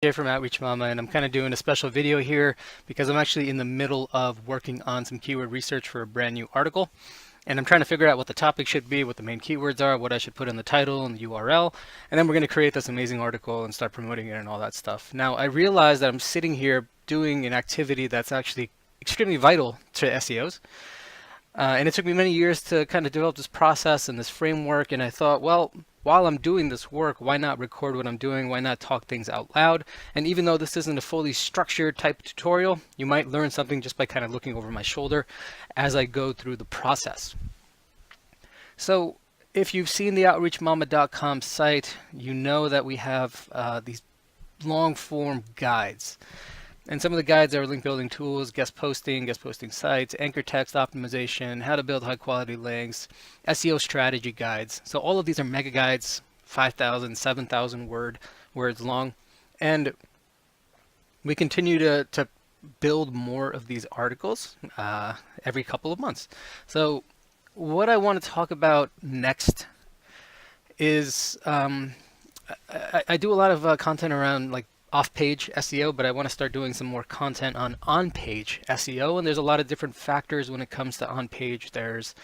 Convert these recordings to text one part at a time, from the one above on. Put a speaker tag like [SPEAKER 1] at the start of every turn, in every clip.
[SPEAKER 1] Jay from Outreach Mama, and I'm kind of doing a special video here because I'm actually in the middle of working on some keyword research for a brand new article. And I'm trying to figure out what the topic should be, what the main keywords are, what I should put in the title and the URL. And then we're going to create this amazing article and start promoting it and all that stuff. Now, I realize that I'm sitting here doing an activity that's actually extremely vital to SEOs. And it took me many years to kind of develop this process and this framework. And I thought, well, while I'm doing this work, why not record what I'm doing? Why not talk things out loud? And even though this isn't a fully structured type tutorial, you might learn something just by kind of looking over my shoulder as I go through the process. So if you've seen the outreachmama.com site, you know that we have these long form guides. And some of the guides are link building tools, guest posting sites, anchor text optimization, how to build high quality links, SEO strategy guides. So all of these are mega guides, 5,000, 7,000 words long. And we continue to build more of these articles every couple of months. So what I want to talk about next is I do a lot of content around like off-page SEO, but I want to start doing some more content on-page SEO. And there's a lot of different factors when it comes to on-page. There's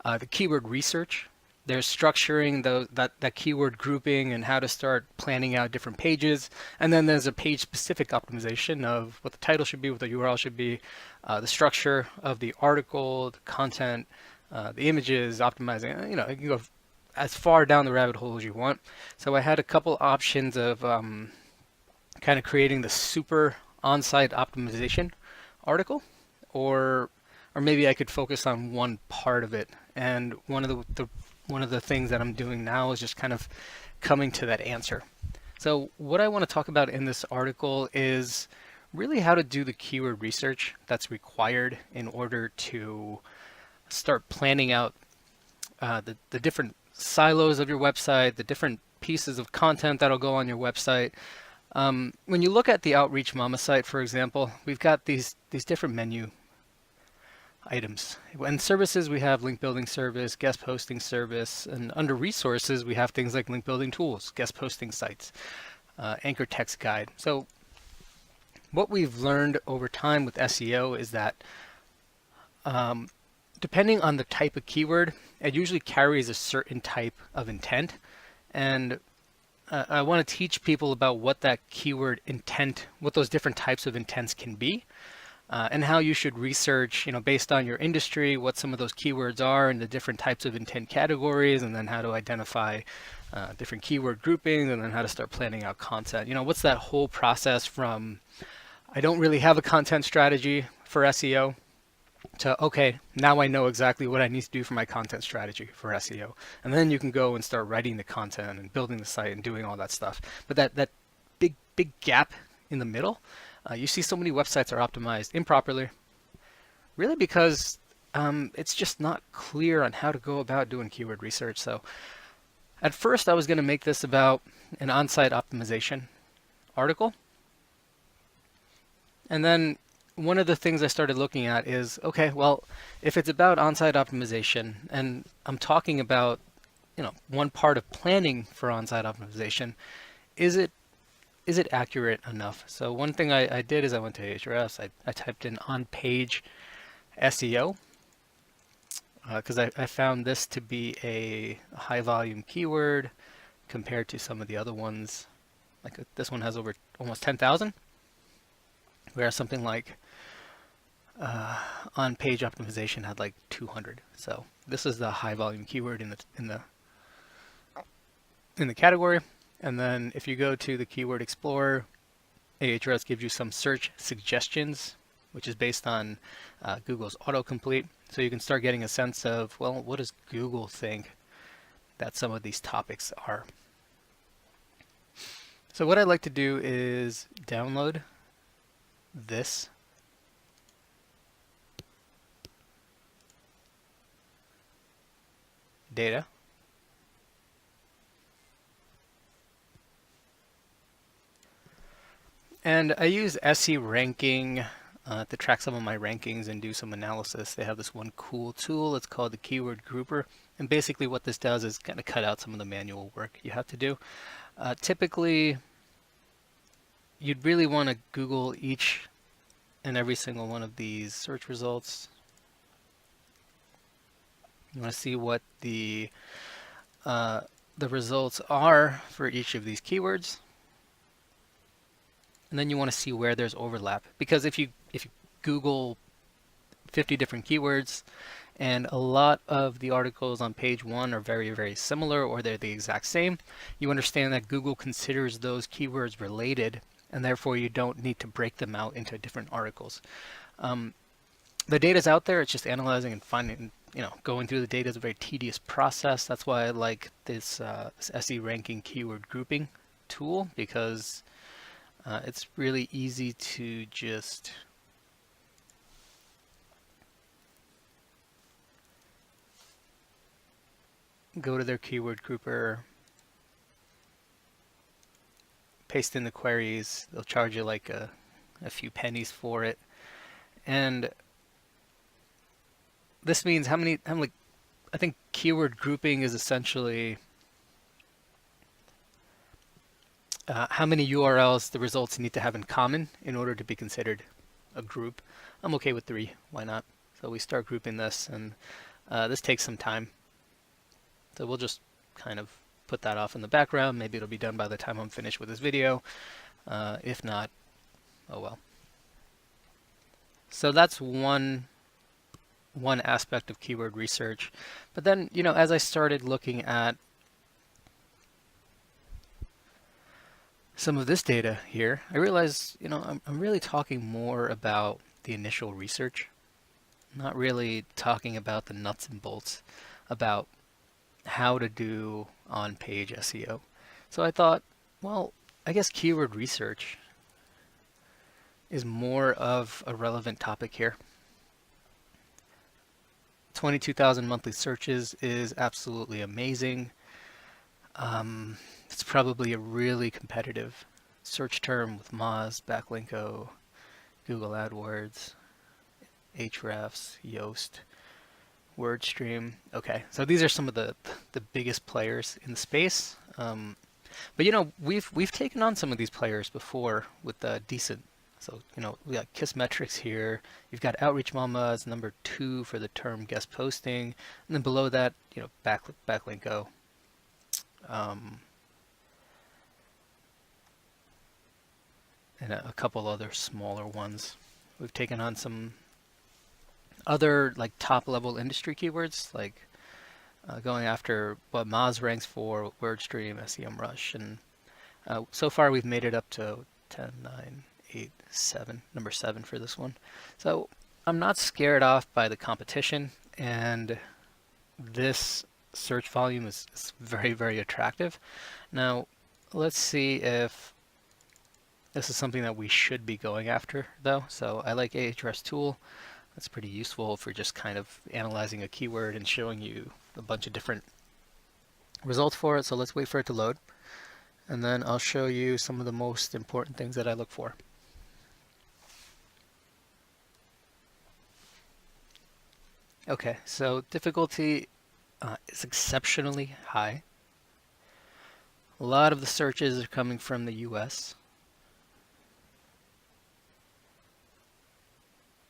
[SPEAKER 1] the keyword research. There's structuring that keyword grouping and how to start planning out different pages. And then there's a page-specific optimization of what the title should be, what the URL should be, the structure of the article, the content, the images, optimizing. You know, you can go as far down the rabbit hole as you want. So I had a couple options of kind of creating the super on-site optimization article, or maybe I could focus on one part of it. And one of the things that I'm doing now is just kind of coming to that answer. So what I want to talk about in this article is really how to do the keyword research that's required in order to start planning out the different silos of your website, the different pieces of content that'll go on your website. When you look at the Outreach Mama site, for example, we've got these different menu items. In services, we have link building service, guest posting service, and under resources, we have things like link building tools, guest posting sites, anchor text guide. So what we've learned over time with SEO is that depending on the type of keyword, it usually carries a certain type of intent. And I want to teach people about what that keyword intent, what those different types of intents can be, and how you should research, you know, based on your industry, what some of those keywords are and the different types of intent categories, and then how to identify different keyword groupings, and then how to start planning out content. You know, what's that whole process from I don't really have a content strategy for SEO to, okay, now I know exactly what I need to do for my content strategy for SEO. And then you can go and start writing the content and building the site and doing all that stuff. But that big gap in the middle, you see so many websites are optimized improperly, really because it's just not clear on how to go about doing keyword research. So at first I was going to make this about an on-site optimization article. And then one of the things I started looking at is, okay, well, if it's about on-site optimization and I'm talking about, you know, one part of planning for on-site optimization, is it accurate enough? So one thing I did is I went to Ahrefs, I typed in on-page SEO because I found this to be a high volume keyword compared to some of the other ones. Like this one has over almost 10,000. Whereas something like on-page optimization had like 200. So this is the high volume keyword in the category. And then if you go to the Keyword Explorer, Ahrefs gives you some search suggestions, which is based on Google's autocomplete. So you can start getting a sense of, well, what does Google think that some of these topics are? So what I'd like to do is download this data. And I use SE ranking to track some of my rankings and do some analysis. They have this one cool tool. It's called the Keyword Grouper. And basically what this does is kind of cut out some of the manual work you have to do. Typically, you'd really want to Google each and every single one of these search results. You want to see what the results are for each of these keywords. And then you want to see where there's overlap, because if you Google 50 different keywords and a lot of the articles on page 1 are very, very similar, or they're the exact same, you understand that Google considers those keywords related, and therefore you don't need to break them out into different articles. The data's out there, it's just analyzing and finding, going through the data is a very tedious process. That's why I like this SE ranking keyword grouping tool, because it's really easy to just go to their keyword grouper, paste in the queries. They'll charge you like a few pennies for it. And this means I think keyword grouping is essentially how many URLs the results need to have in common in order to be considered a group. I'm okay with 3, why not? So we start grouping this, and this takes some time. So we'll just kind of put that off in the background. Maybe it'll be done by the time I'm finished with this video. If not, oh well. So that's one aspect of keyword research. But then, as I started looking at some of this data here, I realized, I'm really talking more about the initial research, not really talking about the nuts and bolts about how to do on-page SEO. So I thought, well, I guess keyword research is more of a relevant topic here. 22,000 monthly searches is absolutely amazing. It's probably a really competitive search term with Moz, Backlinko, Google AdWords, Ahrefs, Yoast, WordStream. Okay, so these are some of the biggest players in the space. But we've taken on some of these players before with decent. So we got Kissmetrics here. You've got Outreach Mama as number 2 for the term guest posting, and then below that, Backlinko. And a couple other smaller ones. We've taken on some other top level industry keywords, like going after what Moz ranks for, WordStream, SEMrush, and so far we've made it up to 10, 9, 8, 7, number 7 for this one. So I'm not scared off by the competition, and this search volume is very, very attractive. Now let's see if this is something that we should be going after, though. So I like Ahrefs tool. That's pretty useful for just kind of analyzing a keyword and showing you a bunch of different results for it. So let's wait for it to load, and then I'll show you some of the most important things that I look for. Okay, so difficulty is exceptionally high. A lot of the searches are coming from the US.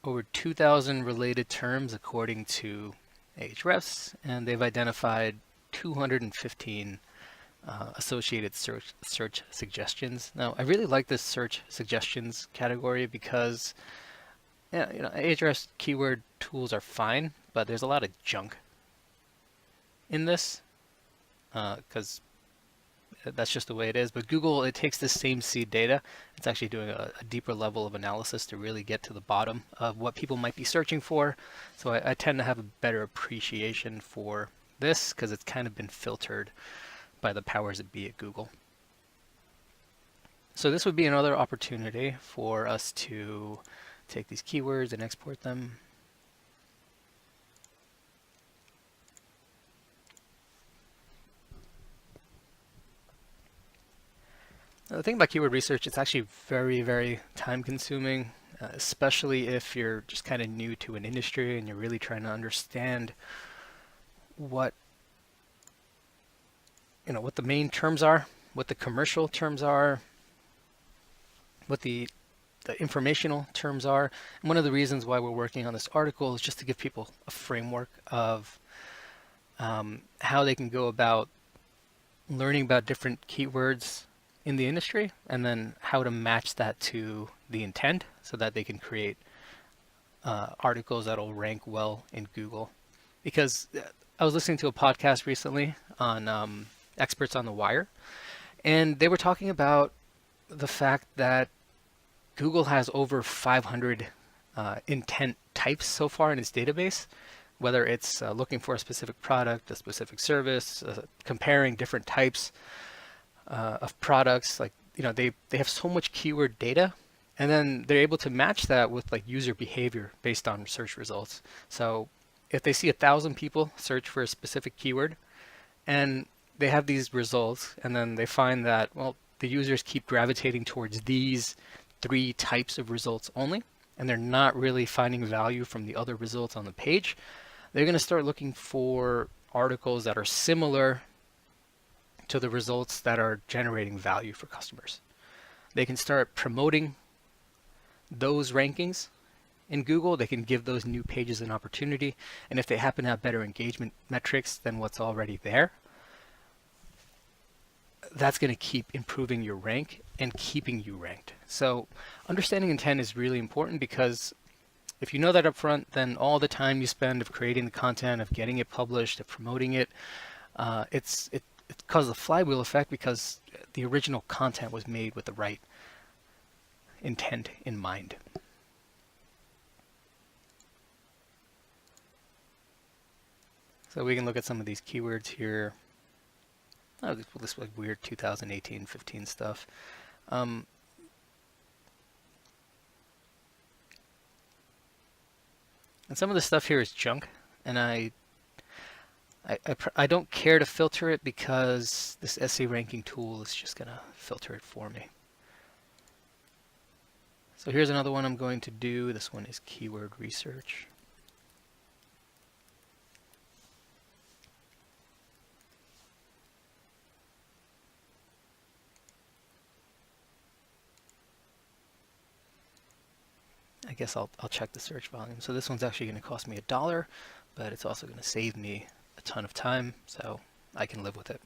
[SPEAKER 1] Over 2,000 related terms according to Ahrefs, and they've identified 215 associated search suggestions. Now, I really like this search suggestions category because Ahrefs keyword tools are fine, but there's a lot of junk in this because that's just the way it is. But Google, it takes the same seed data. It's actually doing a deeper level of analysis to really get to the bottom of what people might be searching for. So I tend to have a better appreciation for this because it's kind of been filtered by the powers that be at Google. So this would be another opportunity for us to take these keywords and export them. The thing about keyword research, it's actually very, very time consuming, especially if you're just kind of new to an industry and you're really trying to understand what the main terms are, what the commercial terms are, what the informational terms are. And one of the reasons why we're working on this article is just to give people a framework of how they can go about learning about different keywords in the industry, and then how to match that to the intent so that they can create articles that'll rank well in Google. Because I was listening to a podcast recently on Experts on the Wire, and they were talking about the fact that Google has over 500 intent types so far in its database, whether it's looking for a specific product, a specific service, comparing different types of products. Like, they have so much keyword data, and then they're able to match that with like user behavior based on search results. So if they see 1,000 people search for a specific keyword and they have these results, and then they find that, well, the users keep gravitating towards these 3 types of results only, and they're not really finding value from the other results on the page, they're going to start looking for articles that are similar to the results that are generating value for customers. They can start promoting those rankings in Google. They can give those new pages an opportunity, and if they happen to have better engagement metrics than what's already there, that's going to keep improving your rank and keeping you ranked. So understanding intent is really important, because if you know that up front, then all the time you spend of creating the content, of getting it published, of promoting it, it causes a flywheel effect, because the original content was made with the right intent in mind. So we can look at some of these keywords here. Oh, this like weird 2018-15 stuff. And some of the stuff here is junk, and I don't care to filter it, because this SE ranking tool is just gonna filter it for me. So here's another one I'm going to do. This one is keyword research. I guess I'll check the search volume. So this one's actually going to cost me $1, but it's also going to save me a ton of time, so I can live with it.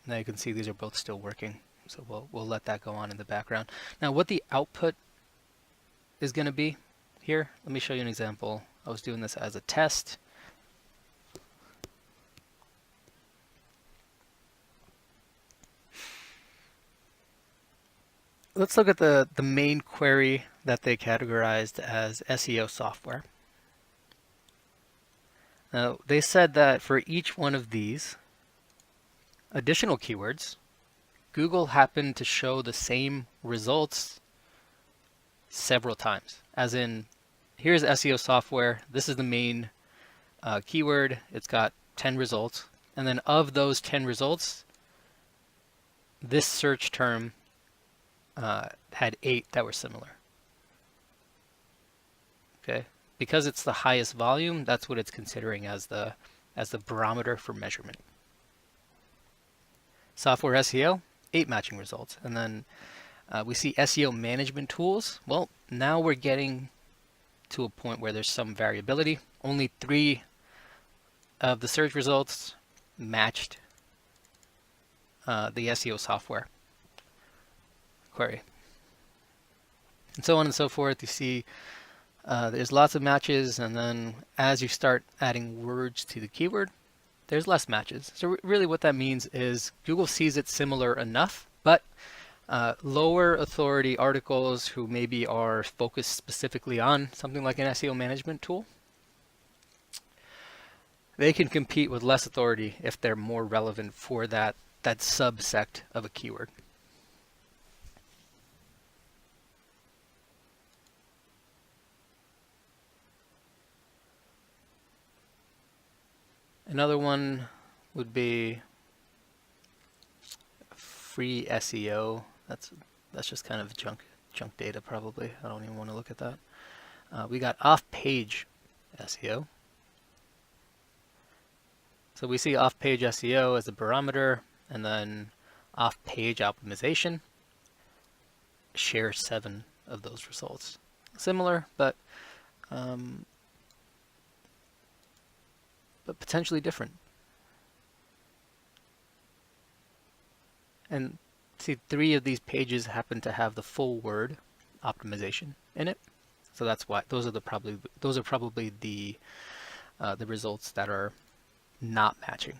[SPEAKER 1] Now you can see these are both still working, so we'll let that go on in the background. Now what the output is going to be here, let me show you an example. I was doing this as a test. Let's look at the main query that they categorized as SEO software. Now, they said that for each one of these additional keywords, Google happened to show the same results several times. As in, here's SEO software. This is the main keyword. It's got 10 results. And then of those 10 results, this search term had 8 that were similar. Okay, because it's the highest volume, that's what it's considering as the barometer for measurement. Software SEO, 8 matching results. And then we see SEO management tools. Well, now we're getting to a point where there's some variability. Only 3 of the search results matched the SEO software query. And so on and so forth. You see there's lots of matches, and then as you start adding words to the keyword, there's less matches. So really what that means is Google sees it similar enough, but lower authority articles who maybe are focused specifically on something like an SEO management tool, they can compete with less authority if they're more relevant for that subsect of a keyword. Another one would be free SEO. That's just kind of junk data probably. I don't even want to look at that. We got off-page SEO. So we see off-page SEO as a barometer, and then off-page optimization shares 7 of those results. Similar, but potentially different. And see, 3 of these pages happen to have the full word optimization in it, so that's why those are probably the results that are not matching.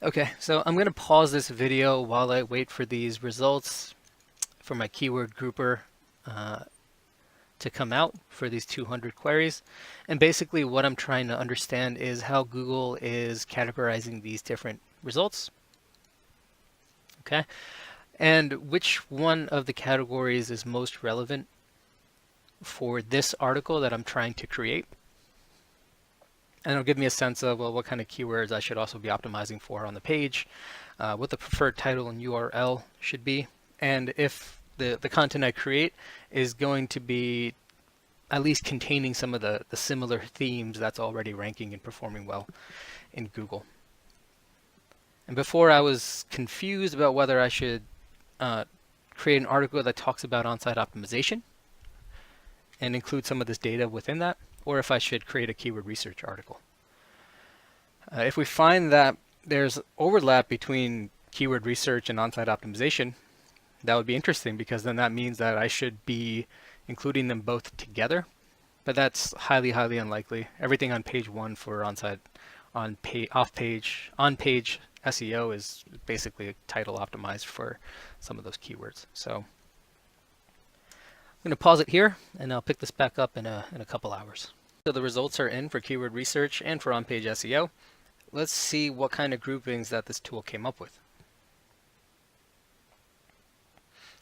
[SPEAKER 1] Okay, so I'm going to pause this video while I wait for these results for my keyword grouper to come out for these 200 queries. And basically what I'm trying to understand is how Google is categorizing these different results. Okay, and which one of the categories is most relevant for this article that I'm trying to create. And it'll give me a sense of, well, what kind of keywords I should also be optimizing for on the page, what the preferred title and URL should be, and if the content I create is going to be at least containing some of the similar themes that's already ranking and performing well in Google. And before, I was confused about whether I should create an article that talks about on-site optimization and include some of this data within that, or if I should create a keyword research article. If we find that there's overlap between keyword research and on-site optimization, that would be interesting, because then that means that I should be including them both together. But that's highly, highly unlikely. Everything on page 1 for on-page SEO is basically a title optimized for some of those keywords. So I'm going to pause it here, and I'll pick this back up in a couple hours. So the results are in for keyword research and for on-page SEO. Let's see what kind of groupings that this tool came up with.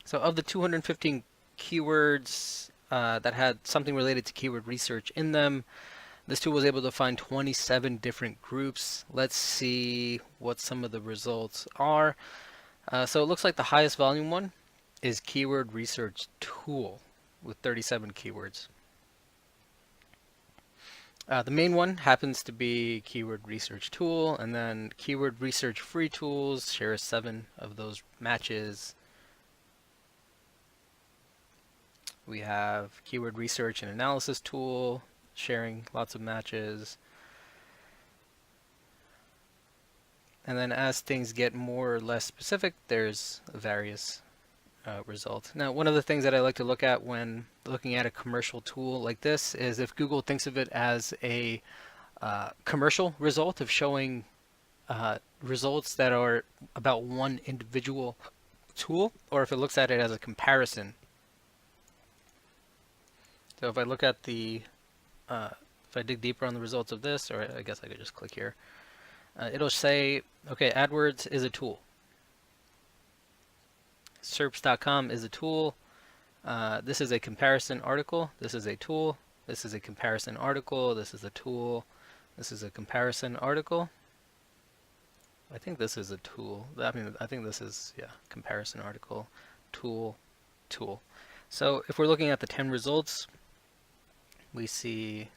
[SPEAKER 1] So of the 215 keywords that had something related to keyword research in them, this tool was able to find 27 different groups. Let's see what some of the results are. So it looks like the highest volume one is keyword research tool with 37 keywords. The main one happens to be keyword research tool, and then keyword research free tools shares 7 of those matches. We have keyword research and analysis tool sharing lots of matches. And then as things get more or less specific, there's various results. Now, one of the things that I like to look at when looking at a commercial tool like this is if Google thinks of it as a commercial result of showing results that are about one individual tool, or if it looks at it as a comparison. So if I look at the, if I dig deeper on the results of this, or I guess I could just click here, it'll say, okay, AdWords is a tool. SERPs.com is a tool. This is a comparison article. This is a tool. This is a comparison article. This is a tool. This is a comparison article. I think this is a tool. I think this is, yeah, comparison article, tool, tool. So if we're looking at the 10 results, we see,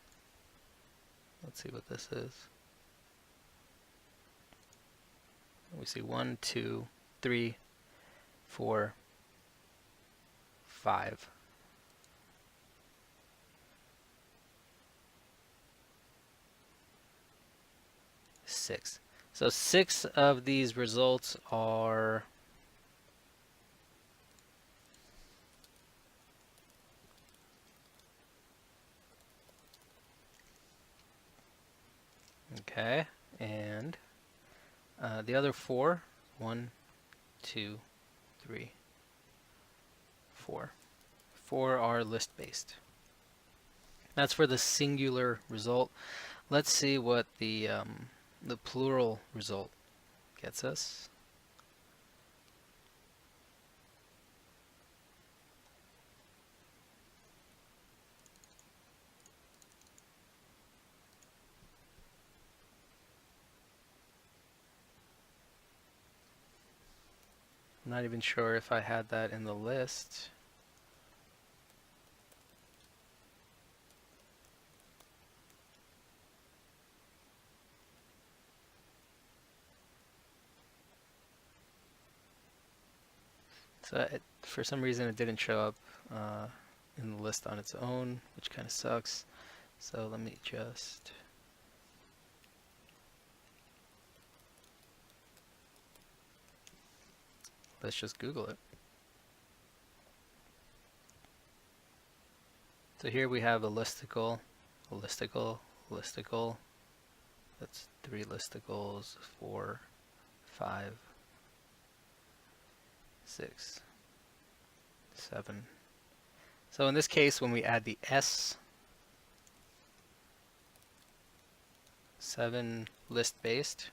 [SPEAKER 1] let's see what this is. We see 1, 2, 3, 4, 5. Six. So 6 of these results are okay, and the other 4, 1, 2, 3, 4. 4 are list-based. That's for the singular result. Let's see what the plural result gets us. I'm not even sure if I had that in the list. So for some reason it didn't show up in the list on its own, which kind of sucks. So let me just let's just Google it. So here we have a listicle, a listicle, listicle. That's 3 listicles, 4, 5, 6, 7. So in this case, when we add the S, 7 list based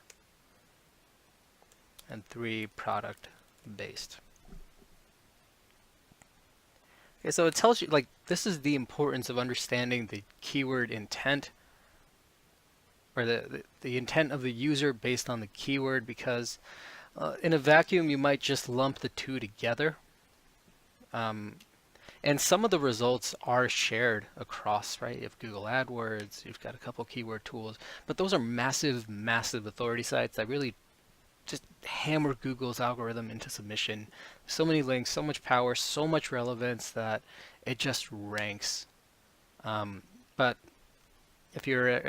[SPEAKER 1] and 3 product based. Okay, so it tells you, like, this is the importance of understanding the keyword intent, or the intent of the user based on the keyword, because in a vacuum you might just lump the two together. And some of the results are shared across, right? You have Google AdWords, you've got a couple keyword tools, but those are massive, massive authority sites that really just hammer Google's algorithm into submission. So many links, so much power, so much relevance that it just ranks. But if you're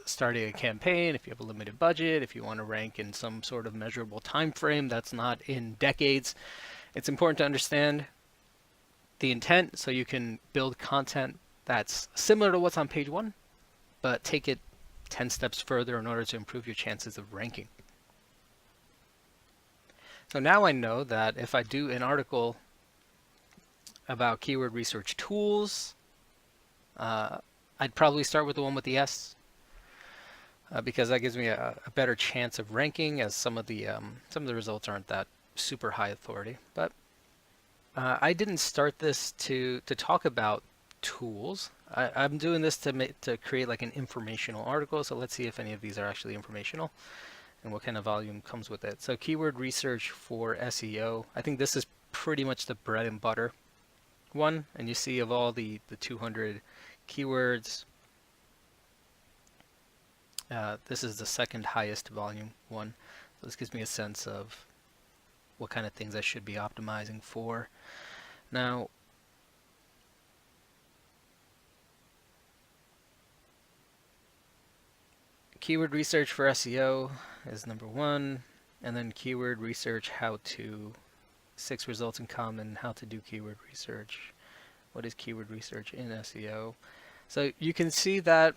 [SPEAKER 1] starting a campaign, if you have a limited budget, if you want to rank in some sort of measurable time frame that's not in decades, it's important to understand the intent so you can build content that's similar to what's on page 1, but take it 10 steps further in order to improve your chances of ranking. So now I know that if I do an article about keyword research tools, I'd probably start with the one with the S, because that gives me a better chance of ranking, as some of the results aren't that super high authority. But I didn't start this to talk about tools. I'm doing this to create like an informational article. So let's see if any of these are actually informational and what kind of volume comes with it. So keyword research for SEO. I think this is pretty much the bread and butter one. And you see of all the 200 keywords, this is the second highest volume one. So this gives me a sense of what kind of things I should be optimizing for. Now, keyword research for SEO is number 1, and then keyword research how to, 6 results in common, how to do keyword research. What is keyword research in SEO? So you can see that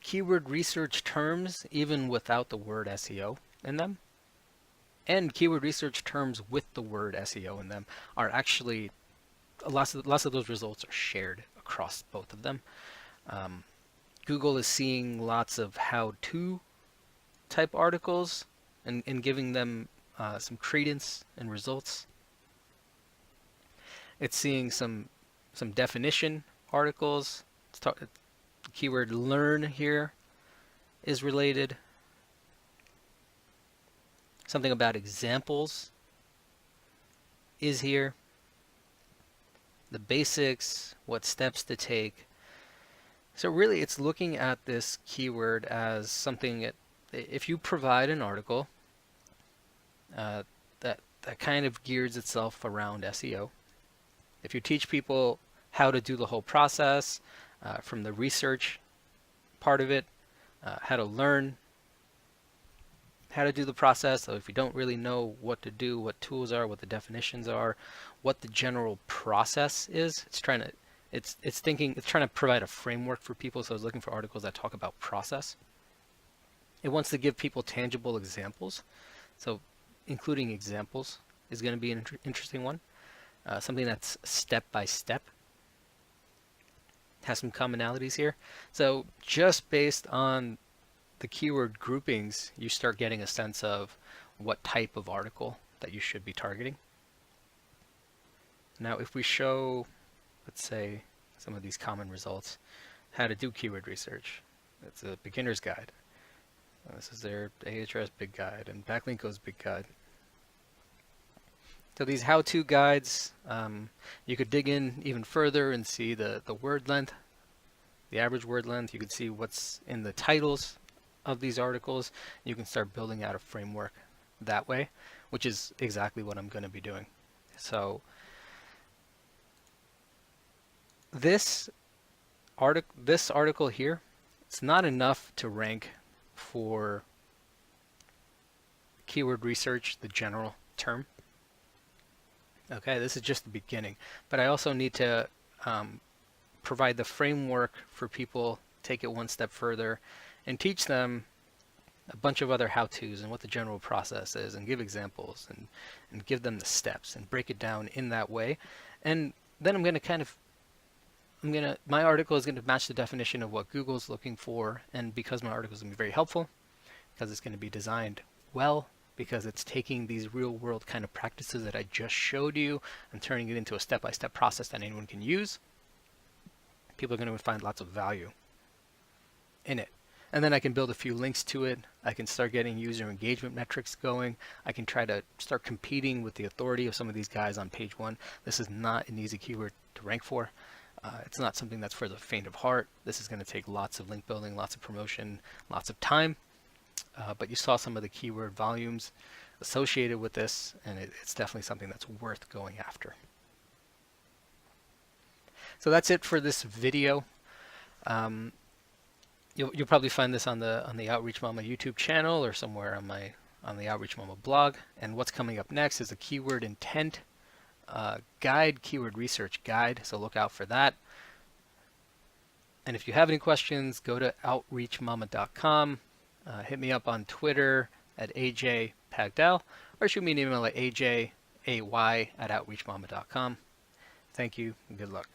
[SPEAKER 1] keyword research terms, even without the word SEO in them, and keyword research terms with the word SEO in them, are actually, lots of those results are shared across both of them. Google is seeing lots of how-to type articles and giving them some credence and results. It's seeing some definition articles. The keyword learn here is related. Something about examples is here. The basics, what steps to take. So really it's looking at this keyword as something that, if you provide an article that kind of gears itself around SEO, if you teach people how to do the whole process, from the research part of it, how to learn how to do the process. So if you don't really know what to do, what tools are, what the definitions are, what the general process is, it's trying to provide a framework for people. So I was looking for articles that talk about process. It wants to give people tangible examples. So including examples is going to be an interesting one. Something that's step by step. Has some commonalities here. So just based on the keyword groupings, you start getting a sense of what type of article that you should be targeting. Now, if we show, let's say, some of these common results, how to do keyword research. It's a beginner's guide. This is their Ahrefs big guide and Backlinko's big guide. So these how-to guides, you could dig in even further and see the word length, the average word length. You can see what's in the titles of these articles. You can start building out a framework that way, which is exactly what I'm going to be doing. So this article here, it's not enough to rank for keyword research, the general term. Okay, this is just the beginning, but I also need to provide the framework for people, take it one step further, and teach them a bunch of other how-tos and what the general process is, and give examples and give them the steps and break it down in that way. And then I'm going to my article is going to match the definition of what Google's looking for, and because my article is going to be very helpful, because it's going to be designed well, because it's taking these real-world kind of practices that I just showed you and turning it into a step-by-step process that anyone can use, people are going to find lots of value in it. And then I can build a few links to it. I can start getting user engagement metrics going. I can try to start competing with the authority of some of these guys on page one. This is not an easy keyword to rank for. It's not something that's for the faint of heart. This is going to take lots of link building, lots of promotion, lots of time. But you saw some of the keyword volumes associated with this, and it's definitely something that's worth going after. So that's it for this video. You'll probably find this on the Outreach Mama YouTube channel or somewhere on the Outreach Mama blog. And what's coming up next is a keyword intent guide, keyword research guide. So look out for that. And if you have any questions, go to outreachmama.com. Hit me up on Twitter at ajpagdell, or shoot me an email at ajay@outreachmama.com. Thank you and good luck.